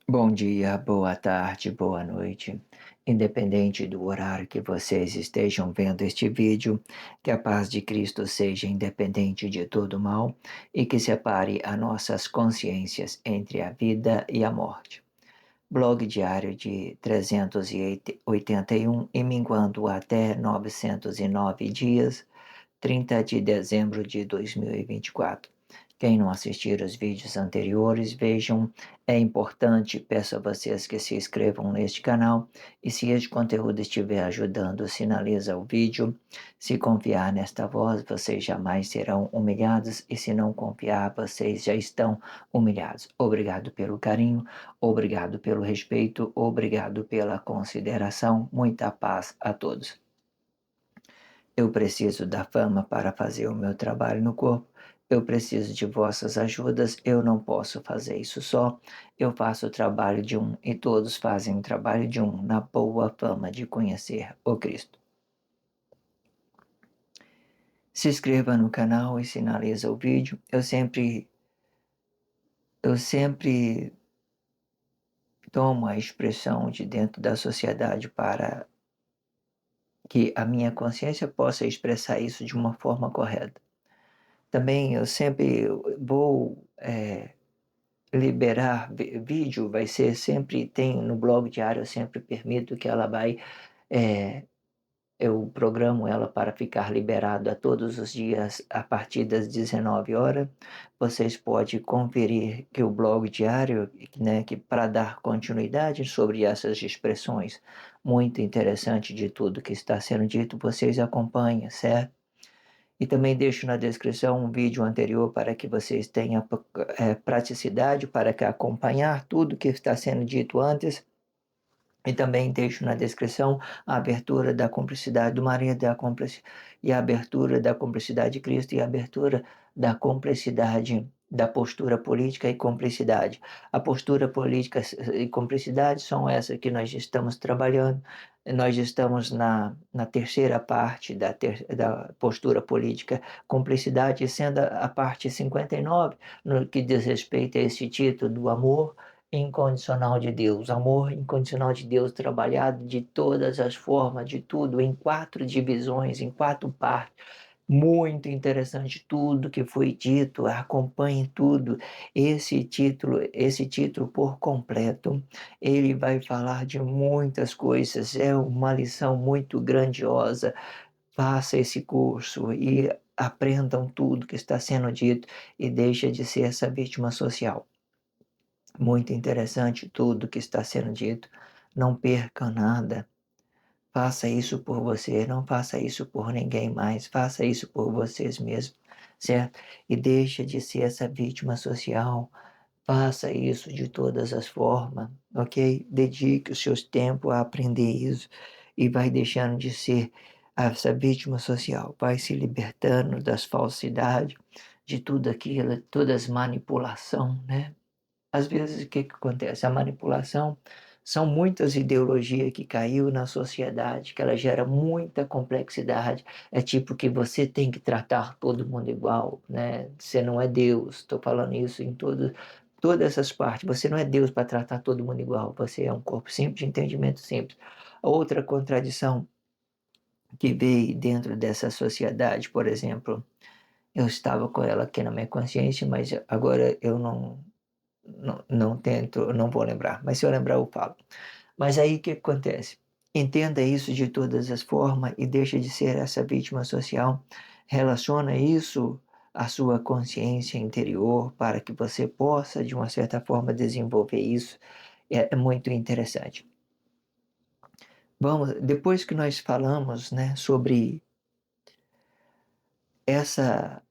Bom dia, boa tarde, boa noite. Independente do horário que vocês estejam vendo este vídeo, que a paz de Cristo seja independente de todo mal e que separe as nossas consciências entre a vida e a morte. Blog diário de 381 e minguando até 909 dias, 30 de dezembro de 2024. Quem não assistir os vídeos anteriores, vejam. É importante, peço a vocês que se inscrevam neste canal e se este conteúdo estiver ajudando, sinaliza o vídeo. Se confiar nesta voz, vocês jamais serão humilhados e se não confiar, vocês já estão humilhados. Obrigado pelo carinho, obrigado pelo respeito, obrigado pela consideração. Muita paz a todos. Eu preciso da fama para fazer o meu trabalho no corpo. Eu preciso de vossas ajudas. Eu não posso fazer isso só. Eu faço o trabalho de um e todos fazem o trabalho de um na boa fama de conhecer o Cristo. Se inscreva no canal e sinaliza o vídeo. Eu sempre tomo a expressão de dentro da sociedade para que a minha consciência possa expressar isso de uma forma correta. Também eu sempre vou liberar vídeo, vai ser sempre, tem no blog diário, eu sempre permito que ela vai, é, eu programo ela para ficar liberado a todos os dias a partir das 19 horas. Vocês podem conferir que o blog diário, né, que para dar continuidade sobre essas expressões, muito interessante de tudo que está sendo dito, vocês acompanham, certo? E também deixo na descrição um vídeo anterior para que vocês tenham praticidade para que acompanhar tudo que está sendo dito antes. E também deixo na descrição a abertura da cumplicidade do marido e a abertura da cumplicidade de Cristo e a abertura da cumplicidade da postura política e cumplicidade. A postura política e cumplicidade são essas que nós estamos trabalhando. Nós estamos na terceira parte da postura política, cumplicidade sendo a parte 59, no que diz respeito a esse título do amor incondicional de Deus, amor incondicional de Deus trabalhado de todas as formas, de tudo, em quatro divisões, em quatro partes. Muito interessante tudo que foi dito, acompanhe tudo. Esse título por completo, ele vai falar de muitas coisas, é uma lição muito grandiosa. Faça esse curso e aprendam tudo que está sendo dito e deixa de ser essa vítima social. Muito interessante tudo que está sendo dito. Não perca nada. Faça isso por você, não faça isso por ninguém mais. Faça isso por vocês mesmos, certo? E deixa de ser essa vítima social. Faça isso de todas as formas, ok? Dedique os seus tempos a aprender isso e vai deixando de ser essa vítima social. Vai se libertando das falsidades, de tudo aquilo, todas as manipulação, né? Às vezes, o que que acontece? A manipulação são muitas ideologias que caiu na sociedade, que ela gera muita complexidade. É tipo que você tem que tratar todo mundo igual, né? Você não é Deus. Estou falando isso em todas essas partes. Você não é Deus para tratar todo mundo igual. Você é um corpo simples, de entendimento simples. Outra contradição que veio dentro dessa sociedade, por exemplo, eu estava com ela aqui na minha consciência, mas agora eu não tento, não vou lembrar, mas se eu lembrar eu falo. Mas aí o que acontece? Entenda isso de todas as formas e deixe de ser essa vítima social. Relaciona isso à sua consciência interior para que você possa, de uma certa forma, desenvolver isso. É muito interessante. Vamos, depois que nós falamos, né, sobre essa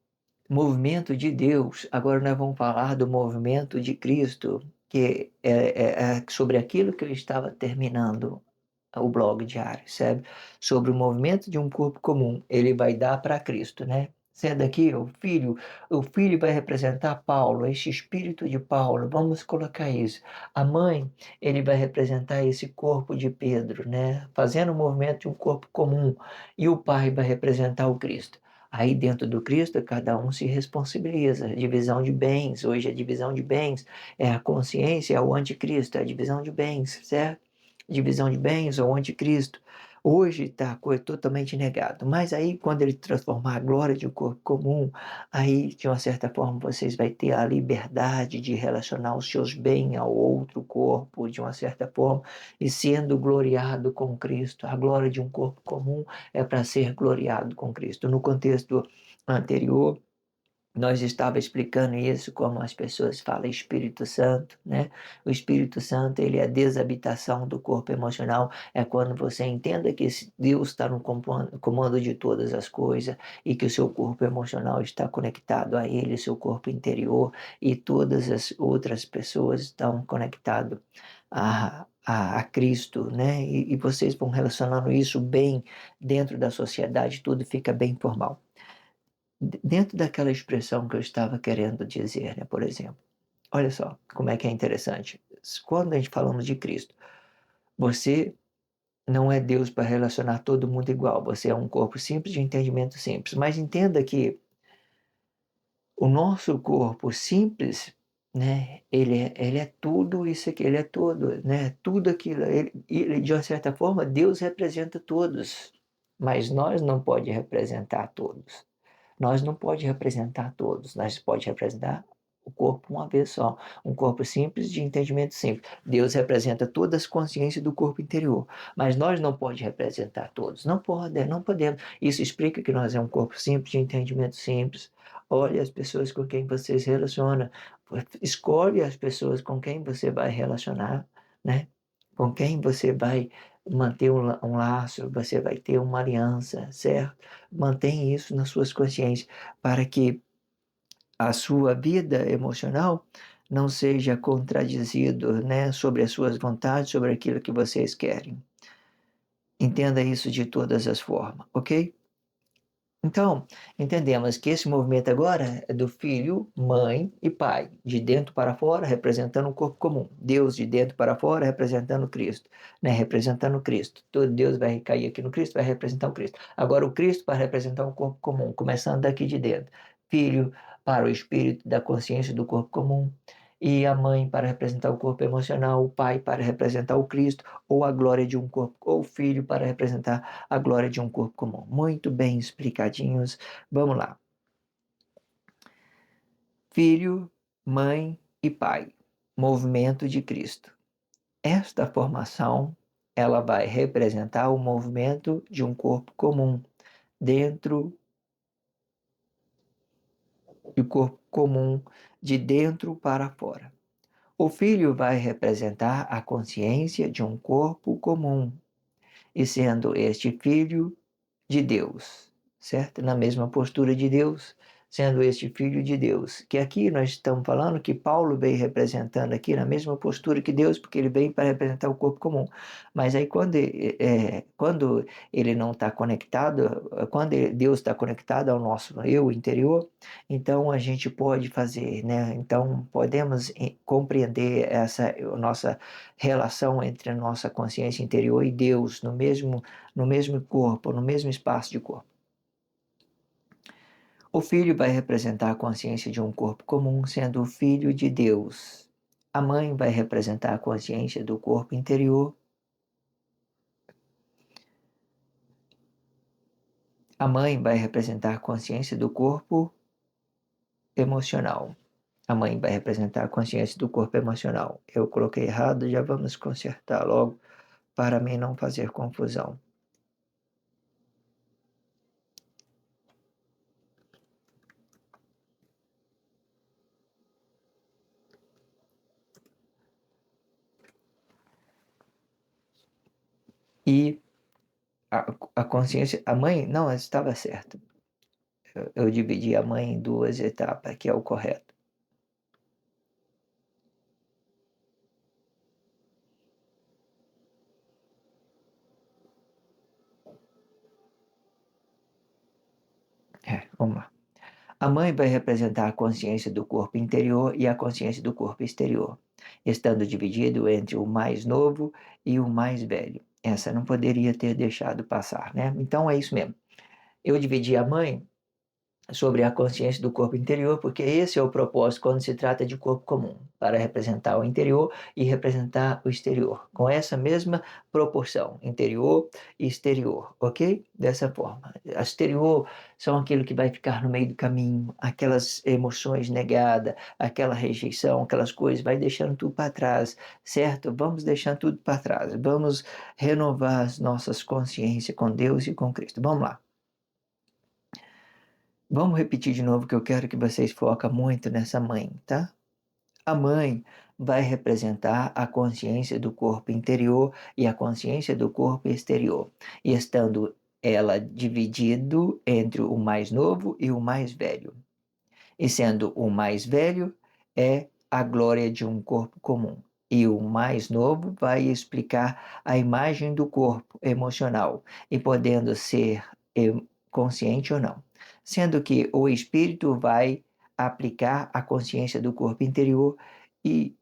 movimento de Deus, agora nós vamos falar do movimento de Cristo, que é sobre aquilo que eu estava terminando o blog diário, sabe? Sobre o movimento de um corpo comum, ele vai dar para Cristo, né? Sendo aqui o filho vai representar Paulo, esse espírito de Paulo, vamos colocar isso. A mãe, ele vai representar esse corpo de Pedro, né? Fazendo o movimento de um corpo comum. E o pai vai representar o Cristo. Aí dentro do Cristo, cada um se responsabiliza. Divisão de bens, hoje a divisão de bens é a consciência, é o anticristo, é a divisão de bens, certo? Divisão de bens ou anticristo. Hoje está totalmente negado. Mas aí, quando ele transformar a glória de um corpo comum, aí, de uma certa forma, vocês vão ter a liberdade de relacionar os seus bens ao outro corpo, de uma certa forma, e sendo gloriado com Cristo. A glória de um corpo comum é para ser gloriado com Cristo. No contexto anterior, nós estava explicando isso, como as pessoas falam Espírito Santo, né? O Espírito Santo, ele é a desabitação do corpo emocional, é quando você entenda que Deus está no comando de todas as coisas e que o seu corpo emocional está conectado a ele, seu corpo interior, e todas as outras pessoas estão conectadas a Cristo, né? E vocês vão relacionando isso bem dentro da sociedade, tudo fica bem formal. Dentro daquela expressão que eu estava querendo dizer, né, por exemplo, olha só como é que é interessante. Quando a gente falamos de Cristo, você não é Deus para relacionar todo mundo igual, você é um corpo simples de entendimento simples. Mas entenda que o nosso corpo simples, né, ele é tudo isso aqui, ele é tudo, né, tudo aquilo. Ele, de uma certa forma, Deus representa todos, mas nós não pode representar todos. Nós não pode representar todos, nós pode representar o corpo uma vez só, um corpo simples de entendimento simples. Deus representa todas as consciências do corpo interior, mas nós não pode representar todos, não pode, não podemos. Isso explica que nós é um corpo simples de entendimento simples. Olhe as pessoas com quem você se relaciona, escolhe as pessoas com quem você vai relacionar, né? Com quem você vai manter um laço, você vai ter uma aliança, certo? Mantém isso nas suas consciências, para que a sua vida emocional não seja contradizido, né, sobre as suas vontades, sobre aquilo que vocês querem. Entenda isso de todas as formas, ok? Então, entendemos que esse movimento agora é do filho, mãe e pai, de dentro para fora, representando um corpo comum. Deus de dentro para fora, representando Cristo, né? Representando Cristo. Todo Deus vai cair aqui no Cristo, vai representar o Cristo. Agora, o Cristo para representar um corpo comum, começando daqui de dentro. Filho para o espírito da consciência do corpo comum. E a mãe para representar o corpo emocional, o pai para representar o Cristo, ou a glória de um corpo, ou o filho para representar a glória de um corpo comum. Muito bem explicadinhos. Vamos lá. Filho, mãe e pai. Movimento de Cristo. Esta formação, ela vai representar o movimento de um corpo comum dentro do corpo comum de dentro para fora. O filho vai representar a consciência de um corpo comum, e sendo este filho de Deus, certo? Na mesma postura de Deus, sendo este filho de Deus. Que aqui nós estamos falando que Paulo veio representando aqui na mesma postura que Deus, porque ele veio para representar o corpo comum. Mas aí quando ele não está conectado, quando Deus está conectado ao nosso eu interior, então a gente pode fazer, né? Então podemos compreender essa nossa relação entre a nossa consciência interior e Deus no mesmo corpo, no mesmo espaço de corpo. O filho vai representar a consciência de um corpo comum, sendo o filho de Deus. A mãe vai representar a consciência do corpo interior. A mãe vai representar a consciência do corpo emocional. A mãe vai representar a consciência do corpo emocional. Eu coloquei errado, já vamos consertar logo para mim não fazer confusão. E a consciência, a mãe, não, estava certo. Eu dividi a mãe em duas etapas, que é o correto. Vamos lá. A mãe vai representar a consciência do corpo interior e a consciência do corpo exterior, estando dividido entre o mais novo e o mais velho. Essa não poderia ter deixado passar, né? Então é isso mesmo. Eu dividi a mãe sobre a consciência do corpo interior, porque esse é o propósito quando se trata de corpo comum, para representar o interior e representar o exterior, com essa mesma proporção, interior e exterior, ok? Dessa forma. A exterior são aquilo que vai ficar no meio do caminho, aquelas emoções negadas, aquela rejeição, aquelas coisas, vai deixando tudo para trás, certo? Vamos deixando tudo para trás, vamos renovar as nossas consciências com Deus e com Cristo. Vamos lá. Vamos repetir de novo que eu quero que vocês foquem muito nessa mãe, tá? A mãe vai representar a consciência do corpo interior e a consciência do corpo exterior, e estando ela dividido entre o mais novo e o mais velho. E sendo o mais velho é a glória de um corpo comum. E o mais novo vai explicar a imagem do corpo emocional e podendo ser consciente ou não. Sendo que o espírito vai aplicar a consciência do corpo interior e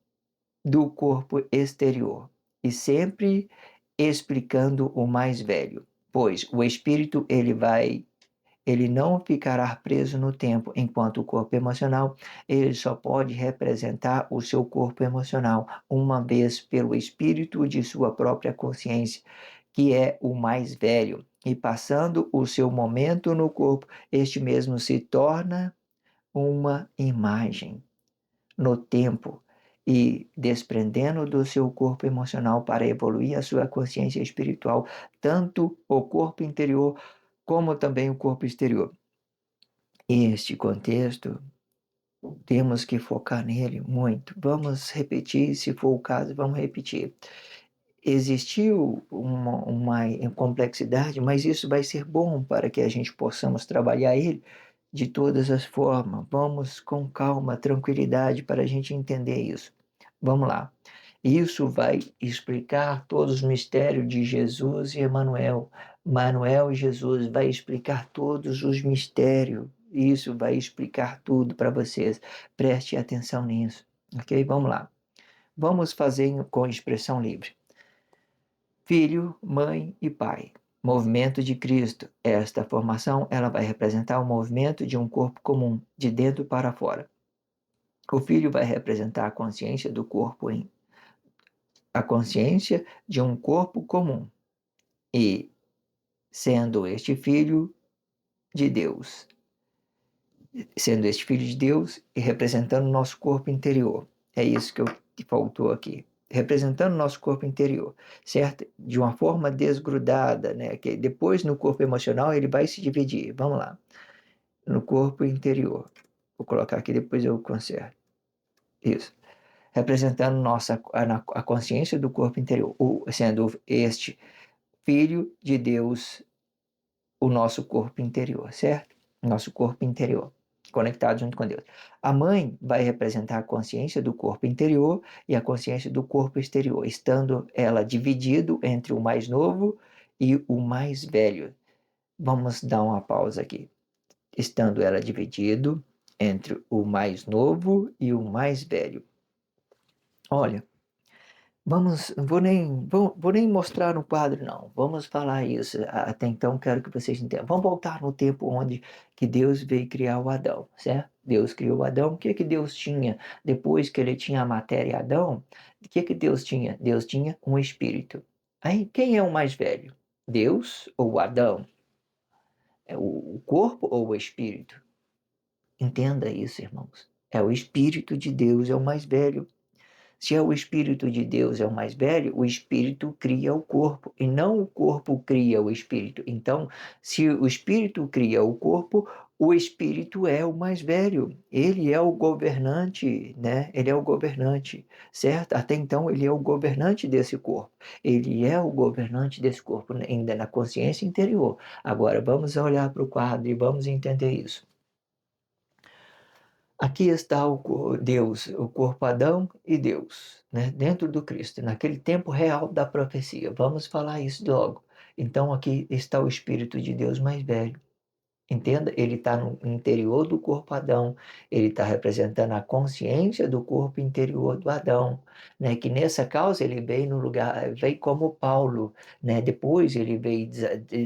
do corpo exterior, e sempre explicando o mais velho, pois o espírito ele não ficará preso no tempo, enquanto o corpo emocional, ele só pode representar o seu corpo emocional uma vez pelo espírito de sua própria consciência, que é o mais velho, e passando o seu momento no corpo, este mesmo se torna uma imagem no tempo e desprendendo do seu corpo emocional para evoluir a sua consciência espiritual, tanto o corpo interior como também o corpo exterior. Este contexto, temos que focar nele muito. Vamos repetir, se for o caso, vamos repetir. Existiu uma complexidade, mas isso vai ser bom para que a gente possamos trabalhar ele de todas as formas. Vamos com calma, tranquilidade para a gente entender isso. Vamos lá. Isso vai explicar todos os mistérios de Jesus e Emanuel. Manuel e Jesus vai explicar todos os mistérios. Isso vai explicar tudo para vocês. Preste atenção nisso. Ok? Vamos lá. Vamos fazer com expressão livre. Filho, mãe e pai. Movimento de Cristo. Esta formação ela vai representar o movimento de um corpo comum, de dentro para fora. O filho vai representar a consciência do corpo a consciência de um corpo comum. E sendo este filho de Deus, sendo este filho de Deus e representando o nosso corpo interior. É isso que faltou aqui. Representando o nosso corpo interior, certo? De uma forma desgrudada, né? Que depois no corpo emocional ele vai se dividir. Vamos lá. No corpo interior. Vou colocar aqui, depois eu conserto. Isso. Representando a consciência do corpo interior, sendo este filho de Deus, o nosso corpo interior, certo? Nosso corpo interior, conectado junto com Deus. A mãe vai representar a consciência do corpo interior e a consciência do corpo exterior, estando ela dividido entre o mais novo e o mais velho. Vamos dar uma pausa aqui. Estando ela dividido entre o mais novo e o mais velho. Olha, vou nem mostrar no quadro, não. Vamos falar isso. Até então, quero que vocês entendam. Vamos voltar no tempo onde que Deus veio criar o Adão, certo? Deus criou o Adão. O que que Deus tinha depois que ele tinha a matéria Adão? O que que Deus tinha? Deus tinha um espírito. Aí, quem é o mais velho? Deus ou Adão? É o corpo ou o espírito? Entenda isso, irmãos. É o espírito de Deus, é o mais velho. Se é o Espírito de Deus é o mais velho, o Espírito cria o corpo, e não o corpo cria o Espírito. Então, se o Espírito cria o corpo, o Espírito é o mais velho. Ele é o governante, né? Ele é o governante, certo? Até então, ele é o governante desse corpo. Ele é o governante desse corpo, ainda na consciência interior. Agora, vamos olhar para o quadro e vamos entender isso. Aqui está o Deus, o corpo Adão e Deus, né? Dentro do Cristo, naquele tempo real da profecia. Vamos falar isso logo. Então aqui está o Espírito de Deus mais velho. Entenda, ele está no interior do corpo Adão, ele está representando a consciência do corpo interior do Adão, né? Que nessa causa ele veio no lugar, veio como Paulo, né? Depois ele veio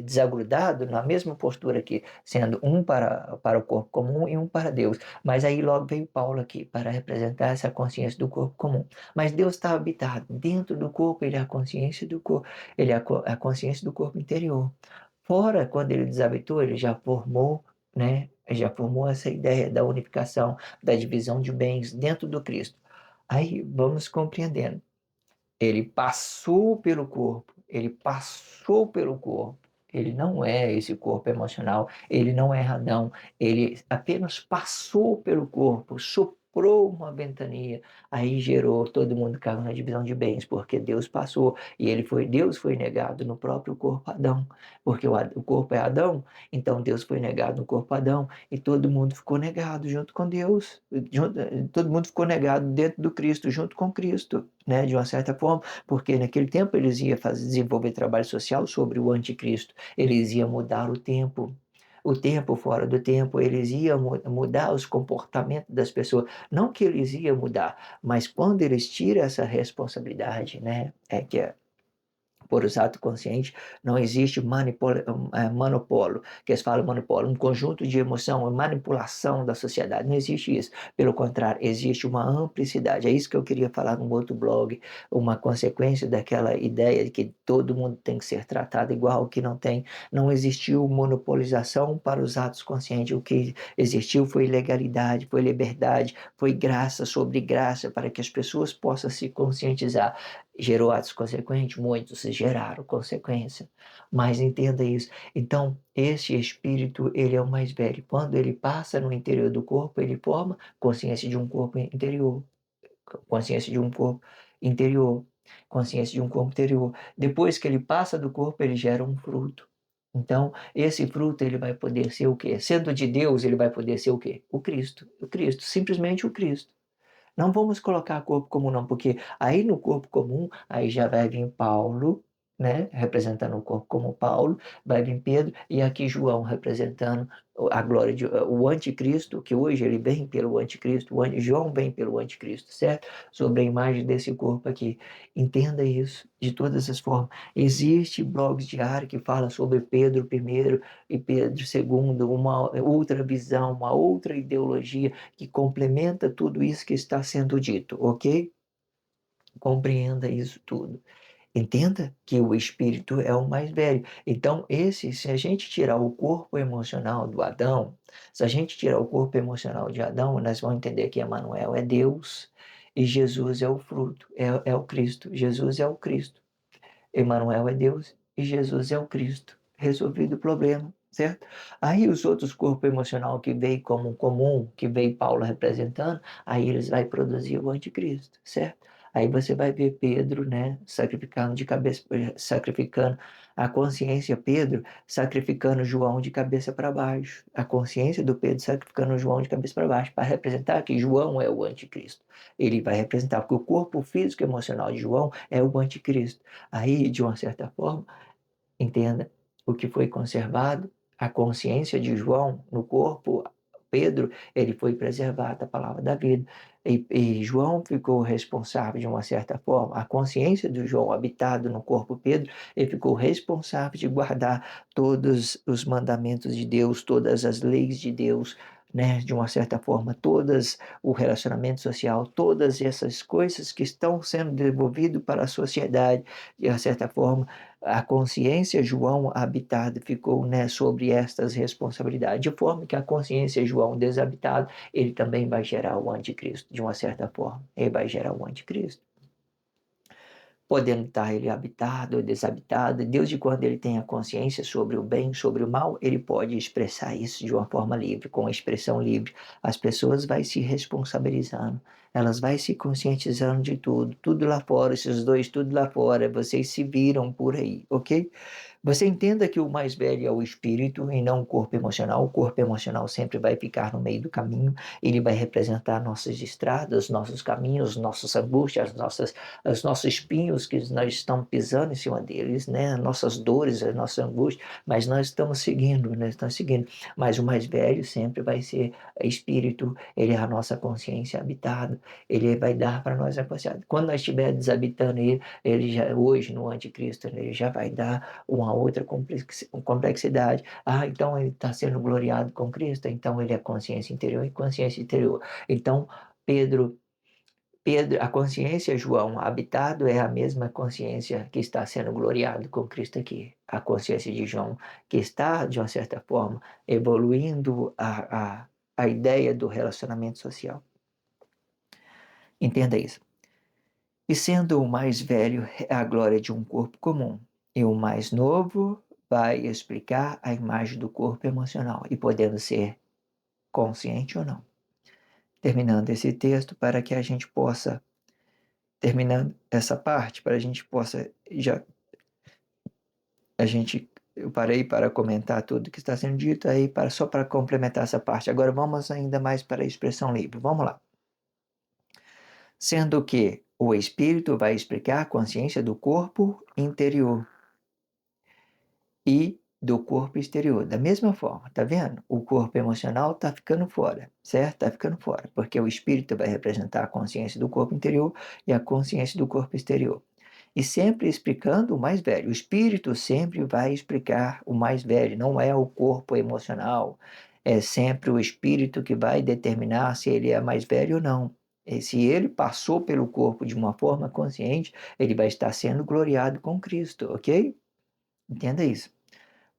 desagrudado na mesma postura aqui, sendo um para o corpo comum e um para Deus. Mas aí logo veio Paulo aqui para representar essa consciência do corpo comum. Mas Deus está habitado dentro do corpo, ele é a consciência do corpo, ele é a consciência do corpo interior. Fora, quando ele desabitou, ele já formou, né? Já formou essa ideia da unificação, da divisão de bens dentro do Cristo. Aí vamos compreendendo. Ele passou pelo corpo, ele passou pelo corpo. Ele não é esse corpo emocional, ele não é Adão, ele apenas passou pelo corpo, soprou uma ventania, aí gerou, todo mundo caiu na divisão de bens, porque Deus passou e Deus foi negado no próprio corpo Adão, porque o corpo é Adão, então Deus foi negado no corpo Adão e todo mundo ficou negado junto com Deus, todo mundo ficou negado dentro do Cristo, junto com Cristo, né, de uma certa forma, porque naquele tempo eles iam desenvolver trabalho social sobre o anticristo, eles iam mudar o tempo fora do tempo, eles iam mudar os comportamentos das pessoas, não que eles iam mudar, mas quando eles tiram essa responsabilidade, né, é que por os atos conscientes, não existe monopólio, que eles falam monopólio, um conjunto de emoção, manipulação da sociedade, não existe isso. Pelo contrário, existe uma amplicidade. É isso que eu queria falar num outro blog, uma consequência daquela ideia de que todo mundo tem que ser tratado igual, que não tem, não existiu monopolização para os atos conscientes, o que existiu foi legalidade, foi liberdade, foi graça sobre graça, para que as pessoas possam se conscientizar. Gerou atos consequentes? Muitos geraram consequência. Mas entenda isso. Então, esse espírito, ele é o mais velho. Quando ele passa no interior do corpo, ele forma consciência de um corpo interior. Consciência de um corpo interior. Consciência de um corpo interior. Depois que ele passa do corpo, ele gera um fruto. Então, esse fruto ele vai poder ser o quê? Sendo de Deus, ele vai poder ser o quê? O Cristo. O Cristo, simplesmente o Cristo. Não vamos colocar corpo comum, não, porque aí no corpo comum, aí já vai vir Paulo, né, representando o corpo como Paulo, vai vir Pedro, e aqui João representando a glória de o anticristo, que hoje ele vem pelo anticristo, João vem pelo anticristo, certo? Sobre a imagem desse corpo aqui. Entenda isso de todas as formas. Existe blogs diários que falam sobre Pedro I e Pedro II, uma outra visão, uma outra ideologia que complementa tudo isso que está sendo dito, ok? Compreenda isso tudo. Entenda que o espírito é o mais velho. Então, se a gente tirar o corpo emocional do Adão, se a gente tirar o corpo emocional de Adão, nós vamos entender que Emmanuel é Deus e Jesus é o fruto, é o Cristo. Jesus é o Cristo. Emmanuel é Deus e Jesus é o Cristo. Resolvido o problema, certo? Aí os outros corpos emocional que veio como comum, que veio Paulo representando, aí eles vão produzir o anticristo, certo? Aí você vai ver Pedro, né, sacrificando de cabeça, sacrificando a consciência, Pedro sacrificando João de cabeça para baixo, a consciência do Pedro sacrificando João de cabeça para baixo, para representar que João é o anticristo. Ele vai representar, porque o corpo físico e emocional de João é o anticristo. Aí, de uma certa forma, entenda o que foi conservado, a consciência de João no corpo, Pedro, ele foi preservado, a palavra da vida. E João ficou responsável, de uma certa forma, a consciência de João habitado no corpo Pedro, ele ficou responsável de guardar todos os mandamentos de Deus, todas as leis de Deus, né, de uma certa forma, todas o relacionamento social, todas essas coisas que estão sendo devolvidas para a sociedade, de uma certa forma, a consciência João habitado ficou, né, sobre estas responsabilidades, de forma que a consciência João desabitado, ele também vai gerar o anticristo, de uma certa forma, ele vai gerar o anticristo. Podendo estar ele habitado ou desabitado, Deus, de quando ele tem a consciência sobre o bem, sobre o mal, ele pode expressar isso de uma forma livre, com a expressão livre. As pessoas vão se responsabilizando, Elas vai se conscientizando de tudo, tudo lá fora, esses dois, tudo lá fora, vocês se viram por aí, ok? Você entenda que o mais velho é o espírito e não o corpo emocional. O corpo emocional sempre vai ficar no meio do caminho. Ele vai representar nossas estradas, nossos caminhos, nossas angústias, os nossos espinhos que nós estamos pisando em cima deles, né? Nossas dores, as nossas angústias. Mas nós estamos seguindo, né? Estamos seguindo. Mas o mais velho sempre vai ser espírito. Ele é a nossa consciência habitada. Ele vai dar para nós a consciência. Quando nós estivermos desabitando ele, ele já hoje no anticristo, ele já vai dar uma outra complexidade. Ah, então ele está sendo gloriado com Cristo, então ele é consciência interior e consciência interior. Então, Pedro, a consciência, João, habitado é a mesma consciência que está sendo gloriado com Cristo aqui. A consciência de João, que está, de uma certa forma, evoluindo a ideia do relacionamento social. Entenda isso. E sendo o mais velho é a glória de um corpo comum, e o mais novo vai explicar a imagem do corpo emocional, e podendo ser consciente ou não. Terminando esse texto, para que a gente possa, terminando essa parte, para a gente possa, já, eu parei para comentar tudo que está sendo dito aí, só para complementar essa parte. Agora vamos ainda mais para a expressão livre. Vamos lá. Sendo que o espírito vai explicar a consciência do corpo interior e do corpo exterior. Da mesma forma, tá vendo? O corpo emocional tá ficando fora, certo? Tá ficando fora, porque o espírito vai representar a consciência do corpo interior e a consciência do corpo exterior. E sempre explicando o mais velho. O espírito sempre vai explicar o mais velho, não é o corpo emocional. É sempre o espírito que vai determinar se ele é mais velho ou não. E se ele passou pelo corpo de uma forma consciente, ele vai estar sendo gloriado com Cristo, ok? Entenda isso.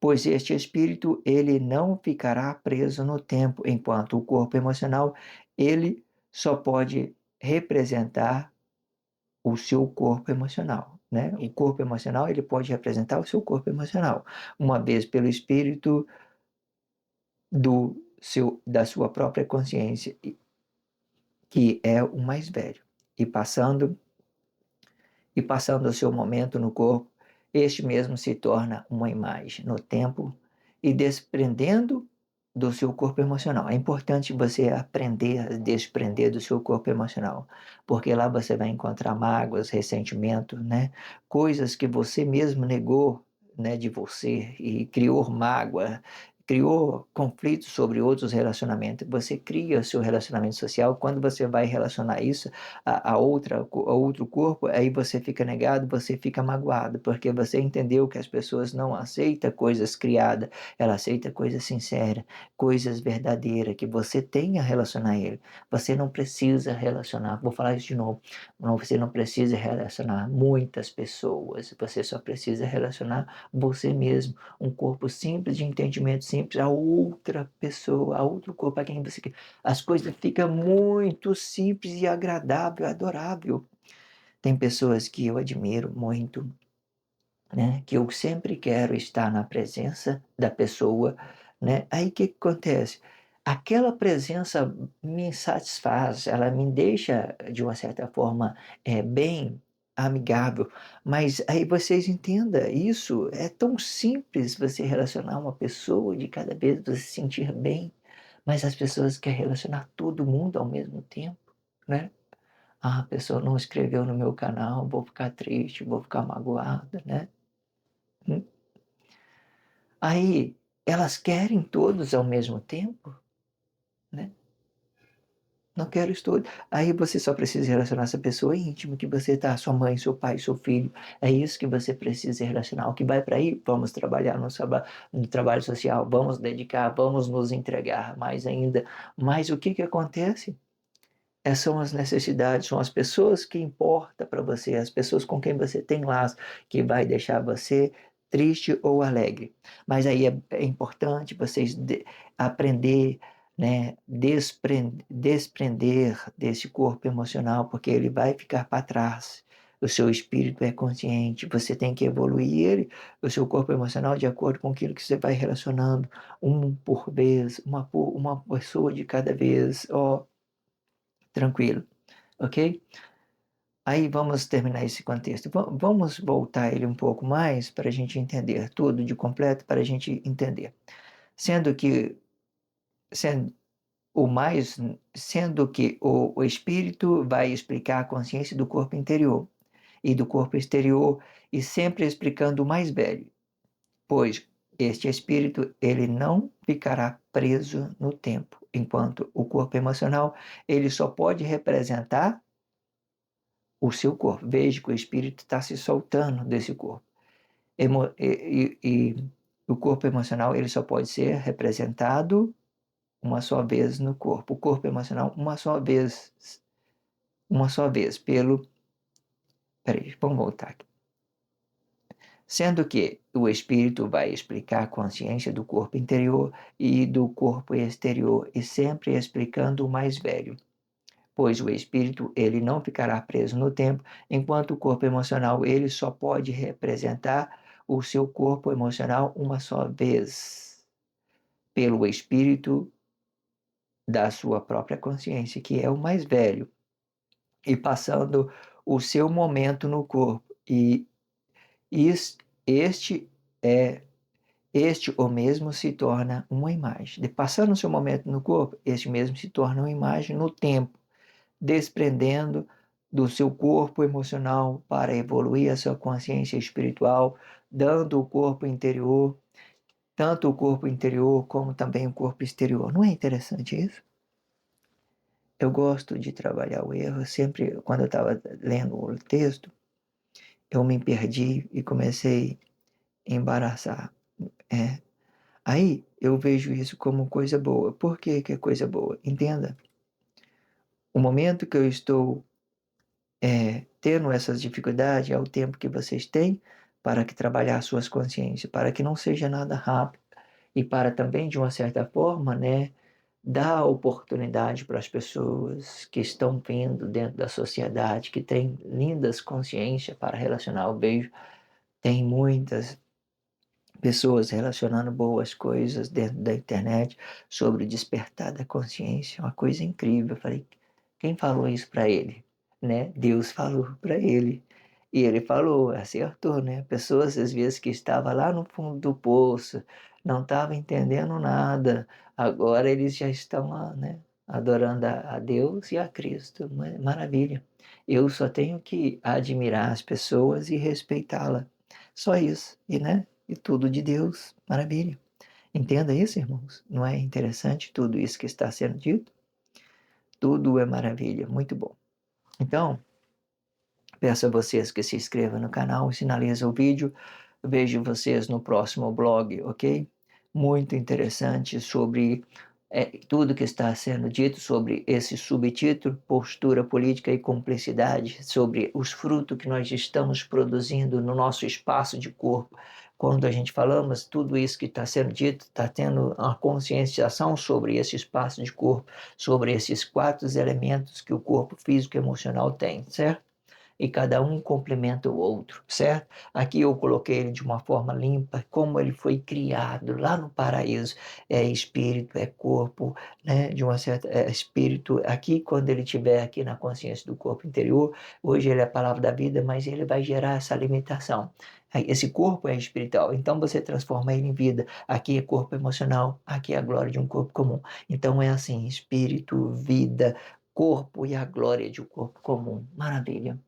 Pois este espírito ele não ficará preso no tempo, enquanto o corpo emocional ele só pode representar o seu corpo emocional, né? O corpo emocional ele pode representar o seu corpo emocional, uma vez pelo espírito da sua própria consciência, que é o mais velho, e passando o seu momento no corpo, este mesmo se torna uma imagem no tempo e desprendendo do seu corpo emocional. É importante você aprender a desprender do seu corpo emocional, porque lá você vai encontrar mágoas, ressentimento, né? Coisas que você mesmo negou, né, de você e criou mágoa, criou conflitos sobre outros relacionamentos. Você cria o seu relacionamento social, quando você vai relacionar isso a outro corpo, aí você fica negado, você fica magoado, porque você entendeu que as pessoas não aceitam coisas criadas, ela aceita coisas sinceras, coisas verdadeiras, que você tenha a relacionar a ele. Você não precisa relacionar, vou falar isso de novo, não, você não precisa relacionar muitas pessoas, você só precisa relacionar você mesmo, um corpo simples, de entendimento simples, a outra pessoa, a outro corpo a quem você quer. As coisas ficam muito simples e agradável, adorável. Tem pessoas que eu admiro muito, né? Que eu sempre quero estar na presença da pessoa, né? Aí o que que acontece? Aquela presença me satisfaz, ela me deixa, de uma certa forma, bem amigável, mas aí vocês entendam, isso é tão simples você relacionar uma pessoa de cada vez você se sentir bem, mas as pessoas querem relacionar todo mundo ao mesmo tempo, né? Ah, a pessoa não escreveu no meu canal, vou ficar triste, vou ficar magoada, né? Hum. Aí elas querem todos ao mesmo tempo, né? Não quero isso tudo. Aí você só precisa relacionar essa pessoa íntima que você tá, sua mãe, seu pai, seu filho. É isso que você precisa relacionar. O que vai para aí, vamos trabalhar no trabalho social, vamos dedicar, vamos nos entregar mais ainda. Mas o que que acontece? São as necessidades, são as pessoas que importam para você, as pessoas com quem você tem laço, que vai deixar você triste ou alegre. Mas aí é importante vocês aprender, né, desprender desse corpo emocional, porque ele vai ficar para trás. O seu espírito é consciente, você tem que evoluir ele, o seu corpo emocional, de acordo com aquilo que você vai relacionando, um por vez, uma pessoa de cada vez, ó, tranquilo. ok? Aí vamos terminar esse contexto. Vamos voltar ele um pouco mais para a gente entender tudo de completo, para a gente entender. Sendo que, sendo, o mais, sendo que o espírito vai explicar a consciência do corpo interior e do corpo exterior, e sempre explicando o mais velho, pois este espírito ele não ficará preso no tempo, enquanto o corpo emocional ele só pode representar o seu corpo. Veja que o espírito está se soltando desse corpo. E o corpo emocional ele só pode ser representado uma só vez no corpo. O corpo emocional uma só vez pelo. Peraí, vamos voltar aqui. Sendo que o espírito vai explicar a consciência do corpo interior e do corpo exterior, e sempre explicando o mais velho, pois o espírito ele não ficará preso no tempo, enquanto o corpo emocional ele só pode representar o seu corpo emocional uma só vez, pelo espírito da sua própria consciência, que é o mais velho, e passando o seu momento no corpo. E este é este o mesmo se torna uma imagem. De passando o seu momento no corpo, este mesmo se torna uma imagem no tempo, desprendendo do seu corpo emocional para evoluir a sua consciência espiritual, dando o corpo interior, tanto o corpo interior como também o corpo exterior. Não é interessante isso? Eu gosto de trabalhar o erro. Sempre, quando eu estava lendo o texto, eu me perdi e comecei a embaraçar. É. Aí eu vejo isso como coisa boa. Por que que é coisa boa? Entenda. O momento que eu estou tendo essas dificuldades é o tempo que vocês têm para que trabalhar suas consciências, para que não seja nada rápido e para também, de uma certa forma, né, dar oportunidade para as pessoas que estão vindo dentro da sociedade, que têm lindas consciências para relacionar. Eu vejo, tem muitas pessoas relacionando boas coisas dentro da internet sobre o despertar da consciência, uma coisa incrível. Eu falei, quem falou isso para ele? Né? Deus falou para ele. E ele falou, acertou, né? Pessoas às vezes que estavam lá no fundo do poço, não estavam entendendo nada, agora eles já estão lá, né? Adorando a Deus e a Cristo. Maravilha. Eu só tenho que admirar as pessoas e respeitá-la. Só isso. E, né? E tudo de Deus, maravilha. Entenda isso, irmãos. Não é interessante tudo isso que está sendo dito? Tudo é maravilha, muito bom. Então, peço a vocês que se inscrevam no canal, sinalizem o vídeo. Vejo vocês no próximo blog, ok? Muito interessante sobre tudo que está sendo dito sobre esse subtítulo, postura política e cumplicidade, sobre os frutos que nós estamos produzindo no nosso espaço de corpo. Quando a gente falamos, tudo isso que está sendo dito, está tendo uma conscienciação sobre esse espaço de corpo, sobre esses 4 elementos que o corpo físico e emocional tem, certo? E cada um complementa o outro, certo? Aqui eu coloquei ele de uma forma limpa, como ele foi criado lá no paraíso. É espírito, é corpo, né? De uma certa espírito. Aqui, quando ele estiver aqui na consciência do corpo interior, hoje ele é a palavra da vida, mas ele vai gerar essa limitação. Esse corpo é espiritual, então você transforma ele em vida. Aqui é corpo emocional, aqui é a glória de um corpo comum. Então é assim: espírito, vida, corpo e a glória de um corpo comum. Maravilha,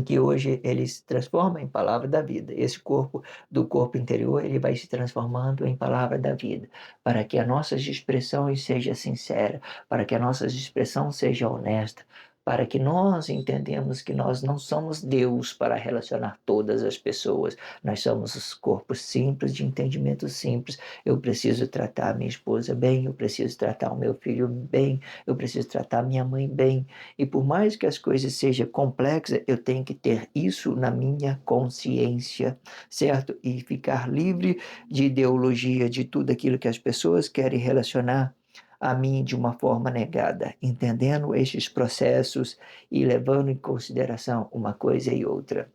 que hoje ele se transforma em palavra da vida. Esse corpo do corpo interior, ele vai se transformando em palavra da vida, para que a nossa expressão seja sincera, para que a nossa expressão seja honesta, para que nós entendamos que nós não somos Deus para relacionar todas as pessoas. Nós somos os corpos simples, de entendimento simples. Eu preciso tratar a minha esposa bem, eu preciso tratar o meu filho bem, eu preciso tratar a minha mãe bem. E por mais que as coisas sejam complexas, eu tenho que ter isso na minha consciência, certo? E ficar livre de ideologia, de tudo aquilo que as pessoas querem relacionar a mim de uma forma negada, entendendo estes processos e levando em consideração uma coisa e outra.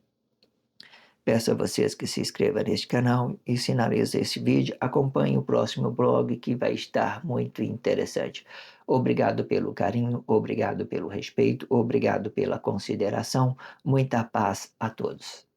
Peço a vocês que se inscrevam neste canal e sinalize esse vídeo. Acompanhe o próximo blog que vai estar muito interessante. Obrigado pelo carinho, obrigado pelo respeito, obrigado pela consideração. Muita paz a todos.